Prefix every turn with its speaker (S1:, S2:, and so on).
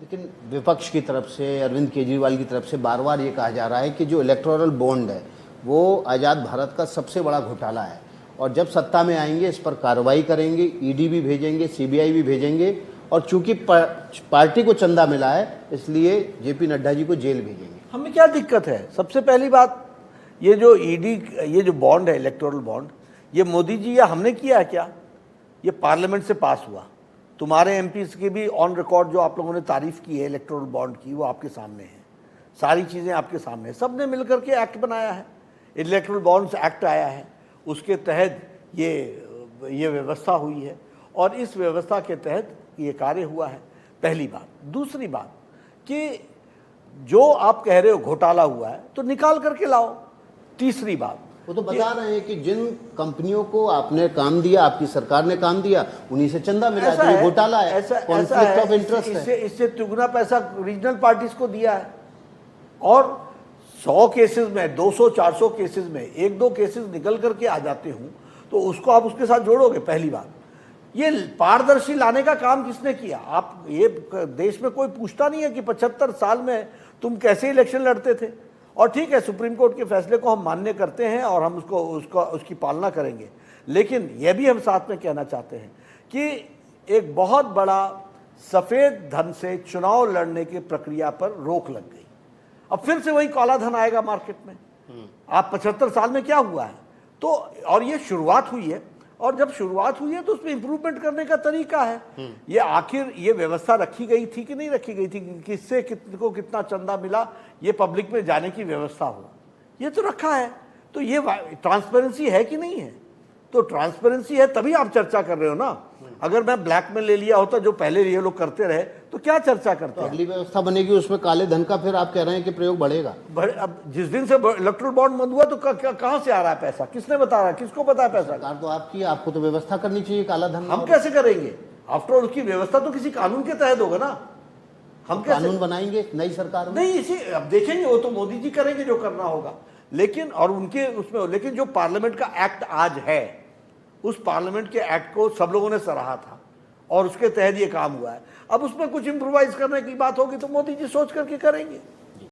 S1: लेकिन विपक्ष की तरफ से, अरविंद केजरीवाल की तरफ से बार बार ये कहा जा रहा है कि जो इलेक्टोरल बॉन्ड है वो आज़ाद भारत का सबसे बड़ा घोटाला है, और जब सत्ता में आएंगे इस पर कार्रवाई करेंगे, ईडी भी भेजेंगे, सीबीआई भी भेजेंगे, और चूंकि पार्टी को चंदा मिला है इसलिए जेपी नड्डा जी को जेल भेजेंगे।
S2: हमें क्या दिक्कत है? सबसे पहली बात, ये जो ईडी, ये जो बॉन्ड है, इलेक्टोरल बॉन्ड, ये मोदी जी या हमने किया है क्या? ये पार्लियामेंट से पास हुआ। तुम्हारे एमपीज की भी ऑन रिकॉर्ड जो आप लोगों ने तारीफ की है इलेक्टोरल बॉन्ड की, वो आपके सामने है, सारी चीज़ें आपके सामने, सब ने मिलकर के एक्ट बनाया है, इलेक्टोरल बॉन्ड्स एक्ट आया है, उसके तहत ये व्यवस्था हुई है और इस व्यवस्था के तहत ये कार्य हुआ है। पहली बात। दूसरी बात कि जो आप कह रहे हो घोटाला हुआ है तो निकाल करके लाओ। तीसरी बात,
S1: वो तो बता रहे हैं कि जिन कंपनियों को आपने काम दिया, आपकी सरकार ने काम दिया, उन्हीं से चंदा मिला है, तो ये घोटाला है, कॉन्फ्लिक्ट ऑफ इंटरेस्ट है।
S2: इससे दुगना पैसा रीजनल पार्टीज को दिया है। और 100 केसेस में, 200-400 केसेस में 1-2 केसेस निकल करके आ जाते हूँ तो उसको आप उसके साथ जोड़ोगे। पहली बात, ये पारदर्शी लाने का काम किसने किया? आप, ये देश में कोई पूछता नहीं है कि 75 साल में तुम कैसे इलेक्शन लड़ते थे। और ठीक है, सुप्रीम कोर्ट के फैसले को हम मान्य करते हैं और हम उसकी पालना करेंगे, लेकिन यह भी हम साथ में कहना चाहते हैं कि एक बहुत बड़ा सफ़ेद धन से चुनाव लड़ने की प्रक्रिया पर रोक लग गई। अब फिर से वही काला धन आएगा मार्केट में। आप 75 साल में क्या हुआ है? तो और ये शुरुआत हुई है, और जब शुरुआत हुई है तो उसमें इंप्रूवमेंट करने का तरीका है। ये आखिर ये व्यवस्था रखी गई थी कि नहीं रखी गई थी, किससे किसको कितना चंदा मिला, ये पब्लिक में जाने की व्यवस्था हो, ये तो रखा है। तो ये ट्रांसपेरेंसी है कि नहीं है? तो ट्रांसपेरेंसी है तभी आप चर्चा कर रहे हो ना। अगर मैं ब्लैक में ले लिया होता जो पहले ये लोग करते रहे तो क्या चर्चा करते हैं?
S1: अगली व्यवस्था बनेगी उसमें काले धन का, फिर आप कह रहे हैं कि प्रयोग बढ़ेगा।
S2: अब जिस दिन से इलेक्ट्रल बॉन्ड बंद हुआ तो कहां से आ रहा है पैसा? किसने बता रहा है? किसको पता है पैसा?
S1: सरकार तो आपकी, आपको तो व्यवस्था करनी चाहिए काला धन।
S2: हम कैसे करेंगे? आफ्टर ऑल उसकी व्यवस्था तो किसी कानून के तहत होगा ना। हम
S1: कानून बनाएंगे नई सरकार में?
S2: नहीं, इसी अब देखेंगे, वो तो मोदी जी करेंगे जो करना होगा, लेकिन और उनके उसमें, लेकिन जो पार्लियामेंट का एक्ट आज है, उस पार्लियामेंट के एक्ट को सब लोगों ने सराहा था और उसके तहत ये काम हुआ है। अब उसमें कुछ इम्प्रोवाइज करने की बात होगी तो मोदी जी सोच करके करेंगे।